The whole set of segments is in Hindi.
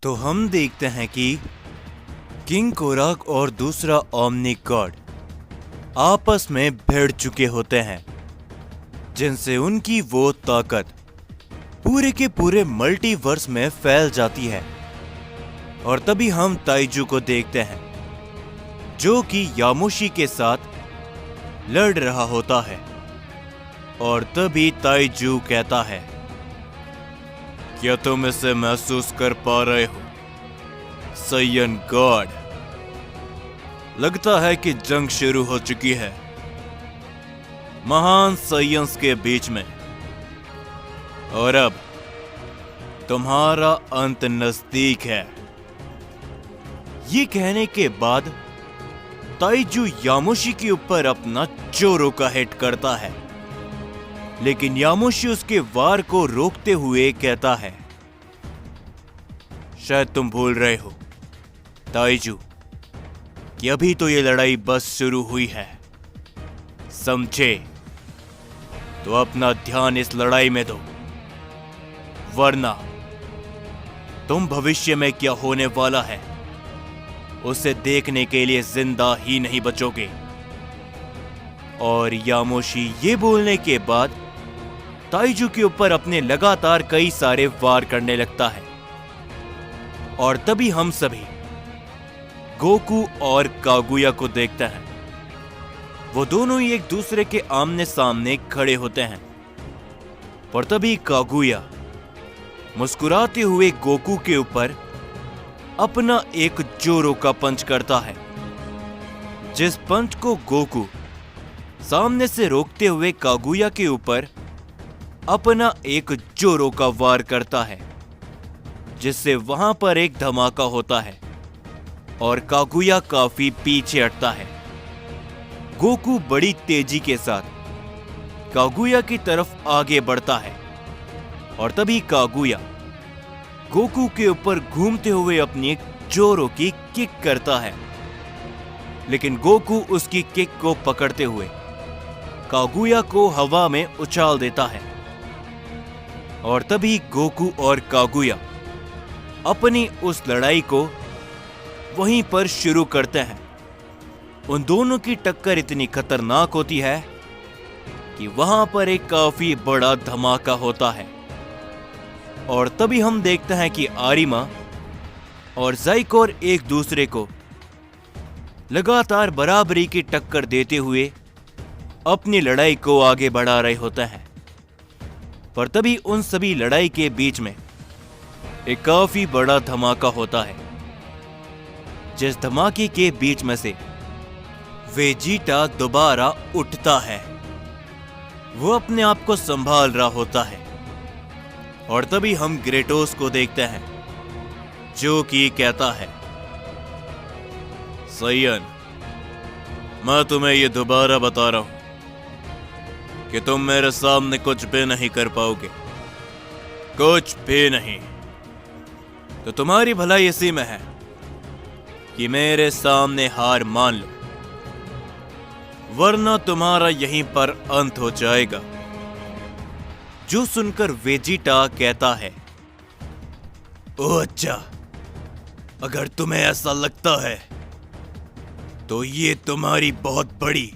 तो हम देखते हैं कि किंग कोराक और दूसरा ओमनी गॉड आपस में भिड़ चुके होते हैं, जिनसे उनकी वो ताकत पूरे के पूरे मल्टीवर्स में फैल जाती है। और तभी हम ताइजू को देखते हैं जो कि यामोशी के साथ लड़ रहा होता है। और तभी ताइजू कहता है, क्या तुम इसे महसूस कर पा रहे हो साइयन गॉड? लगता है कि जंग शुरू हो चुकी है महान साइयंस के बीच में, और अब तुम्हारा अंत नजदीक है। ये कहने के बाद ताइजू यामोशी के ऊपर अपना जोरो का हिट करता है, लेकिन यामोशी उसके वार को रोकते हुए कहता है, शायद तुम भूल रहे हो ताइजू कि अभी तो ये लड़ाई बस शुरू हुई है, समझे? तो अपना ध्यान इस लड़ाई में दो, वरना तुम भविष्य में क्या होने वाला है उसे देखने के लिए जिंदा ही नहीं बचोगे। और यामोशी ये बोलने के बाद ताइजू के ऊपर अपने लगातार कई सारे वार करने लगता है। और तभी हम सभी गोकू और कागुया को देखते हैं। वो दोनों ही एक दूसरे के आमने सामने खड़े होते हैं। और तभी कागुया मुस्कुराते हुए गोकू के ऊपर अपना एक जोरो का पंच करता है, जिस पंच को गोकू सामने से रोकते हुए कागुया के ऊपर अपना एक जोरो का वार करता है, जिससे वहां पर एक धमाका होता है और कागुया काफी पीछे हटता है। गोकू बड़ी तेजी के साथ कागुया की तरफ आगे बढ़ता है। और तभी कागुया गोकू के ऊपर घूमते हुए अपनी एक जोरो की किक करता है, लेकिन गोकू उसकी किक को पकड़ते हुए कागुया को हवा में उछाल देता है। और तभी गोकू और कागुया अपनी उस लड़ाई को वहीं पर शुरू करते हैं। उन दोनों की टक्कर इतनी खतरनाक होती है कि वहां पर एक काफी बड़ा धमाका होता है। और तभी हम देखते हैं कि आरिमा और ज़ाइकोर एक दूसरे को लगातार बराबरी की टक्कर देते हुए अपनी लड़ाई को आगे बढ़ा रहे होते हैं। पर तभी उन सभी लड़ाई के बीच में एक काफी बड़ा धमाका होता है, जिस धमाके के बीच में से वेजिटा दोबारा उठता है। वो अपने आप को संभाल रहा होता है। और तभी हम ग्रेटोस को देखते हैं जो कि कहता है, साइयन, मैं तुम्हें यह दोबारा बता रहा हूं कि तुम मेरे सामने कुछ भी नहीं कर पाओगे, कुछ भी नहीं। तो तुम्हारी भलाई इसी में है कि मेरे सामने हार मान लो, वरना तुम्हारा यहीं पर अंत हो जाएगा। जो सुनकर वेजिटा कहता है, ओह अच्छा, अगर तुम्हें ऐसा लगता है तो ये तुम्हारी बहुत बड़ी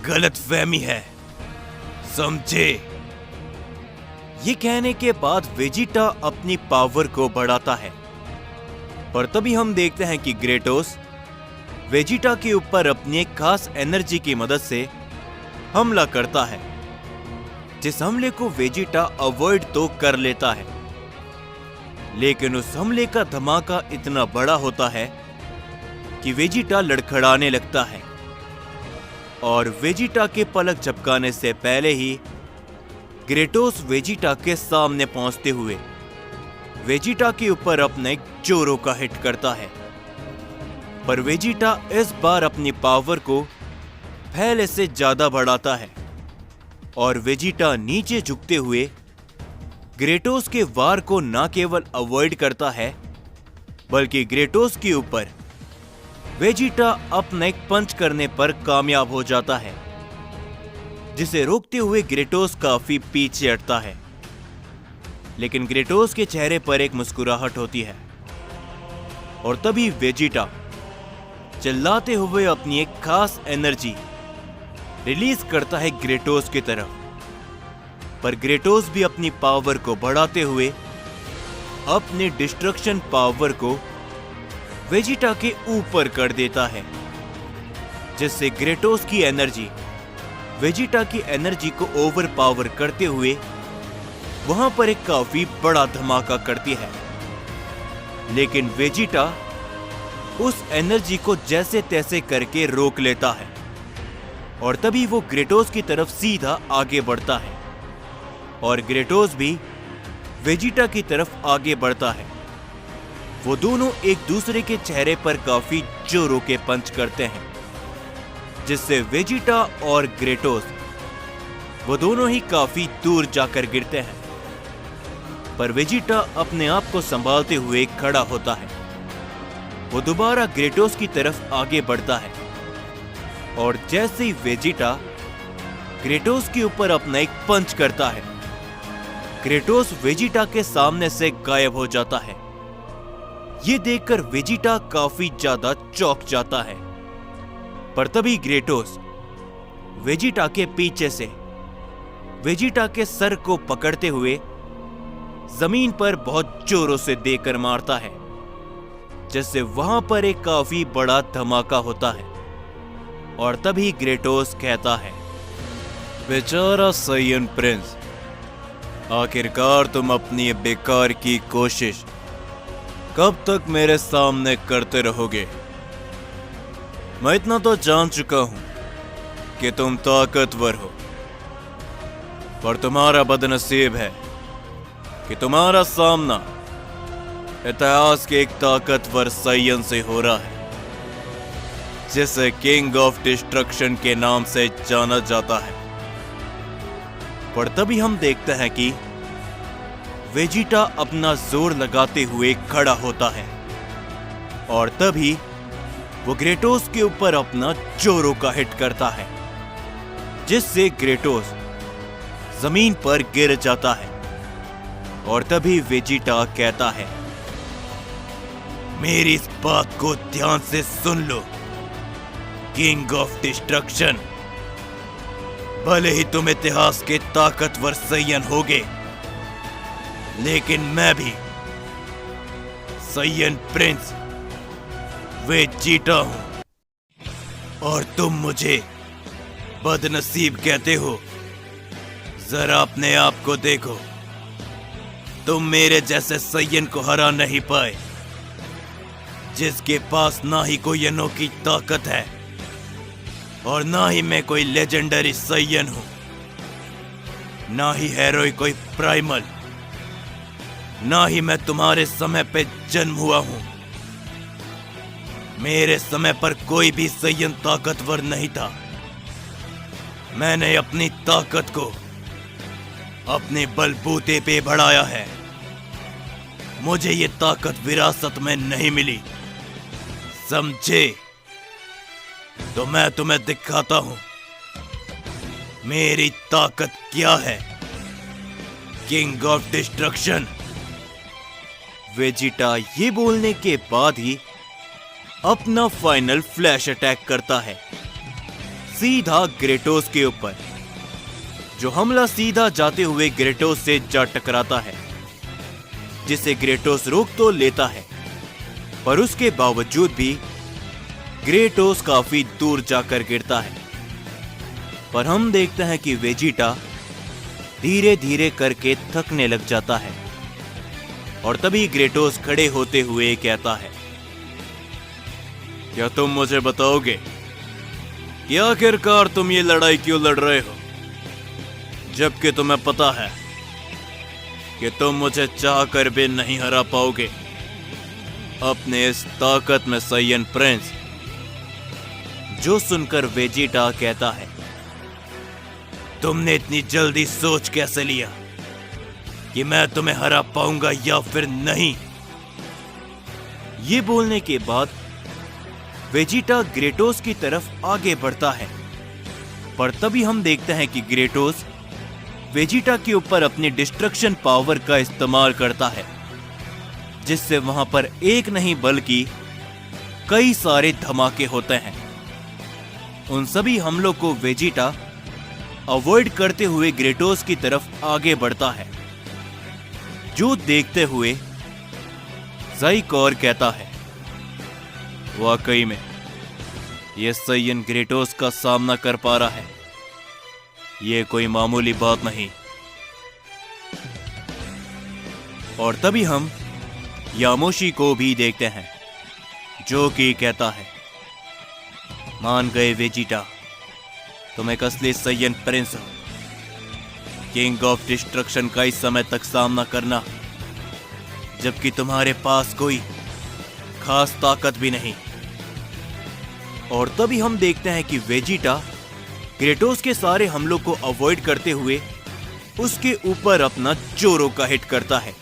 गलतफहमी है, समझे? ये कहने के बाद वेजिटा अपनी पावर को बढ़ाता है। पर तभी हम देखते हैं कि ग्रेटोस वेजिटा के ऊपर अपनी एक खास एनर्जी की मदद से हमला करता है, जिस हमले को वेजिटा अवॉइड तो कर लेता है, लेकिन उस हमले का धमाका इतना बड़ा होता है कि वेजिटा लड़खड़ाने लगता है। और वेजिटा के पलक झपकाने से पहले ही ग्रेटोस वेजिटा के सामने पहुंचते हुए वेजिटा के ऊपर अपने एक जोरो का हिट करता है। पर वेजिटा इस बार अपनी पावर को पहले से ज्यादा बढ़ाता है और वेजिटा नीचे झुकते हुए ग्रेटोस के वार को न केवल अवॉइड करता है, बल्कि ग्रेटोस के ऊपर वेजिटा अपना एक पंच करने पर कामयाब हो जाता है, जिसे रोकते हुए ग्रेटोस काफी पीछे हटता है। लेकिन ग्रेटोस के चेहरे पर एक मुस्कुराहट होती है और तभी वेजिटा चिल्लाते हुए अपनी एक खास एनर्जी रिलीज करता है ग्रेटोस की तरफ। पर ग्रेटोस भी अपनी पावर को बढ़ाते हुए अपने डिस्ट्रक्शन पावर को वेजिटा के ऊपर कर देता है, जिससे ग्रेटोस की एनर्जी वेजिटा की एनर्जी को ओवर पावर करते हुए वहां पर एक काफी बड़ा धमाका करती है। लेकिन वेजिटा उस एनर्जी को जैसे तैसे करके रोक लेता है और तभी वो ग्रेटोस की तरफ सीधा आगे बढ़ता है और ग्रेटोस भी वेजिटा की तरफ आगे बढ़ता है। वो दोनों एक दूसरे के चेहरे पर काफी जोरों के पंच करते हैं, जिससे वेजिटा और ग्रेटोस वो दोनों ही काफी दूर जाकर गिरते हैं। पर वेजिटा अपने आप को संभालते हुए खड़ा होता है। वो दोबारा ग्रेटोस की तरफ आगे बढ़ता है और जैसे ही वेजिटा ग्रेटोस के ऊपर अपना एक पंच करता है, ग्रेटोस वेजिटा के सामने से गायब हो जाता है। ये देखकर वेजिटा काफी ज्यादा चौंक जाता है। पर तभी ग्रेटोस वेजिटा के पीछे से वेजिटा के सर को पकड़ते हुए जमीन पर बहुत जोरों से देकर मारता है, जिससे वहां पर एक काफी बड़ा धमाका होता है। और तभी ग्रेटोस कहता है, बेचारा साइयन प्रिंस, आखिरकार तुम अपनी बेकार की कोशिश कब तक मेरे सामने करते रहोगे? मैं इतना तो जान चुका हूं कि तुम ताकतवर हो, पर तुम्हारा बदनसीब है कि तुम्हारा सामना इतिहास के एक ताकतवर साइयन से हो रहा है, जिसे किंग ऑफ डिस्ट्रक्शन के नाम से जाना जाता है। पर तभी हम देखते हैं कि वेजिटा अपना जोर लगाते हुए खड़ा होता है और तभी वो ग्रेटोस के ऊपर अपना जोरों का हिट करता है, जिससे ग्रेटोस जमीन पर गिर जाता है। और तभी वेजिटा कहता है, मेरी इस बात को ध्यान से सुन लो किंग ऑफ डिस्ट्रक्शन, भले ही तुम इतिहास के ताकतवर साइयन होगे, लेकिन मैं भी साइयन प्रिंस वेजिटा हूं और तुम मुझे बदनसीब कहते हो। जरा अपने आप को देखो, तुम मेरे जैसे साइयन को हरा नहीं पाए, जिसके पास ना ही कोई अनोखी ताकत है और ना ही मैं कोई लेजेंडरी साइयन हूं, ना ही हेरोइक कोई प्राइमल, ना ही मैं तुम्हारे समय पे जन्म हुआ हूं। मेरे समय पर कोई भी साइयन ताकतवर नहीं था। मैंने अपनी ताकत को अपने बलबूते पे बढ़ाया है। मुझे ये ताकत विरासत में नहीं मिली, समझे? तो मैं तुम्हें दिखाता हूं मेरी ताकत क्या है। King of destruction. वेजिटा ये बोलने के बाद ही अपना फाइनल फ्लैश अटैक करता है सीधा ग्रेटोस के ऊपर, जो हमला सीधा जाते हुए ग्रेटोस से जा टकराता है, जिसे ग्रेटोस रोक तो लेता है, पर उसके बावजूद भी ग्रेटोस काफी दूर जाकर गिरता है। पर हम देखते हैं कि वेजिटा धीरे धीरे करके थकने लग जाता है और तभी ग्रेटोस खड़े होते हुए कहता है, क्या तुम मुझे बताओगे कि आखिरकार तुम ये लड़ाई क्यों लड़ रहे हो, जबकि तुम्हें पता है कि तुम मुझे चाह कर भी नहीं हरा पाओगे अपने इस ताकत में साइयन प्रिंस। जो सुनकर वेजिटा कहता है, तुमने इतनी जल्दी सोच कैसे लिया कि मैं तुम्हें हरा पाऊंगा या फिर नहीं? ये बोलने के बाद वेजिटा ग्रेटोस की तरफ आगे बढ़ता है, पर तभी हम देखते हैं कि ग्रेटोस वेजिटा के ऊपर अपनी डिस्ट्रक्शन पावर का इस्तेमाल करता है, जिससे वहां पर एक नहीं बल्कि कई सारे धमाके होते हैं। उन सभी हमलों को वेजिटा अवॉइड करते हुए ग्रेटोस की तरफ आगे बढ़ता है, जो देखते हुए ज़ाइकोर कहता है, वाकई में यह सैयन ग्रेटोस का सामना कर पा रहा है, यह कोई मामूली बात नहीं। और तभी हम यामोशी को भी देखते हैं, जो कि कहता है, मान गए वेजिटा, तुम एक असली सैयन प्रिंस हो। किंग ऑफ डिस्ट्रक्शन का इस समय तक सामना करना, जबकि तुम्हारे पास कोई खास ताकत भी नहीं। और तभी हम देखते हैं कि वेजिटा ग्रेटोस के सारे हमलों को अवॉइड करते हुए उसके ऊपर अपना जोरो का हिट करता है,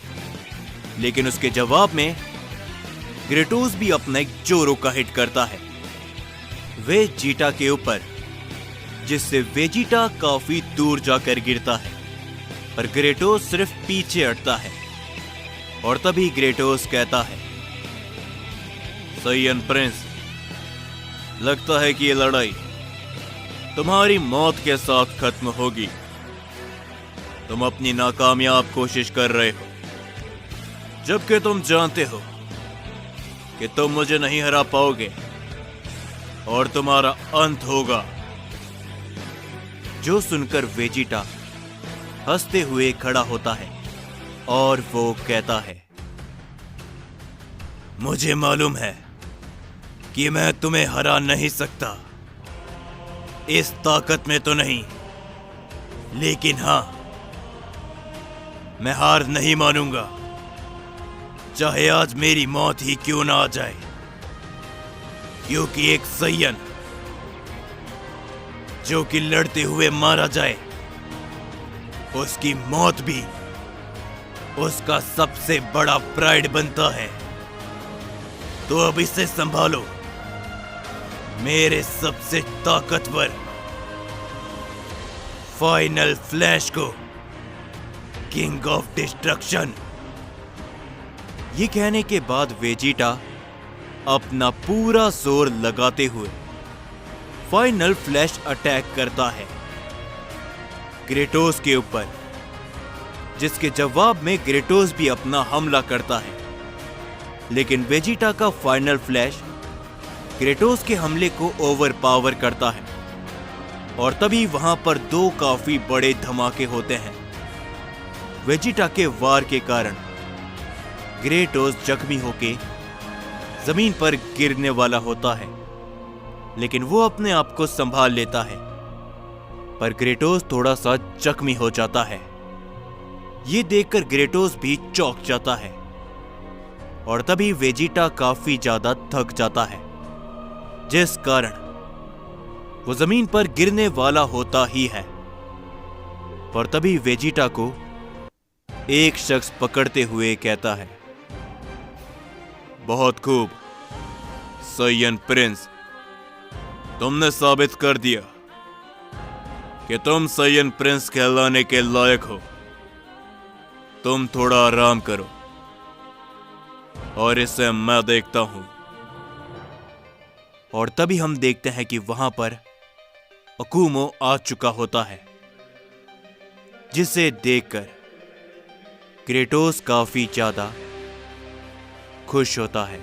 लेकिन उसके जवाब में ग्रेटोस भी अपना एक जोरो का हिट करता है वेजिटा के ऊपर, जिससे वेजिटा काफी दूर जाकर गिरता है, पर ग्रेटोस सिर्फ पीछे हटता है। और तभी ग्रेटोस कहता है, सैयन प्रिंस, लगता है कि ये लड़ाई तुम्हारी मौत के साथ खत्म होगी। तुम अपनी नाकामयाब कोशिश कर रहे हो, जबकि तुम जानते हो कि तुम मुझे नहीं हरा पाओगे और तुम्हारा अंत होगा। जो सुनकर वेजिटा हंसते हुए खड़ा होता है और वो कहता है, मुझे मालूम है कि मैं तुम्हें हरा नहीं सकता, इस ताकत में तो नहीं, लेकिन हां, मैं हार नहीं मानूंगा, चाहे आज मेरी मौत ही क्यों ना आ जाए, क्योंकि एक सैयन जो कि लड़ते हुए मारा जाए, उसकी मौत भी उसका सबसे बड़ा प्राइड बनता है। तो अब इसे संभालो, मेरे सबसे ताकतवर फाइनल फ्लैश को, किंग ऑफ डिस्ट्रक्शन। ये कहने के बाद वेजिटा अपना पूरा जोर लगाते हुए फाइनल फ्लैश अटैक करता है ग्रेटोस के ऊपर, जिसके जवाब में ग्रेटोस भी अपना हमला करता है, लेकिन वेजिटा का फाइनल फ्लैश ग्रेटोस के हमले को ओवरपावर करता है। और तभी वहां पर दो काफी बड़े धमाके होते हैं। वेजिटा के वार के कारण ग्रेटोस जख्मी होके जमीन पर गिरने वाला होता है, लेकिन वो अपने आप को संभाल लेता है, पर ग्रेटोस थोड़ा सा जख्मी हो जाता है। ये देखकर ग्रेटोस भी चौंक जाता है और तभी वेजिटा काफी ज्यादा थक जाता है, जिस कारण वो जमीन पर गिरने वाला होता ही है। पर तभी वेजिटा को एक शख्स पकड़ते हुए कहता है, बहुत खूब सैयन प्रिंस, तुमने साबित कर दिया कि तुम सैयन प्रिंस कहलाने के लायक हो। तुम थोड़ा आराम करो और इसे मैं देखता हूं। और तभी हम देखते हैं कि वहां पर अकुमो आ चुका होता है, जिसे देखकर ग्रेटोस काफी ज्यादा खुश होता है।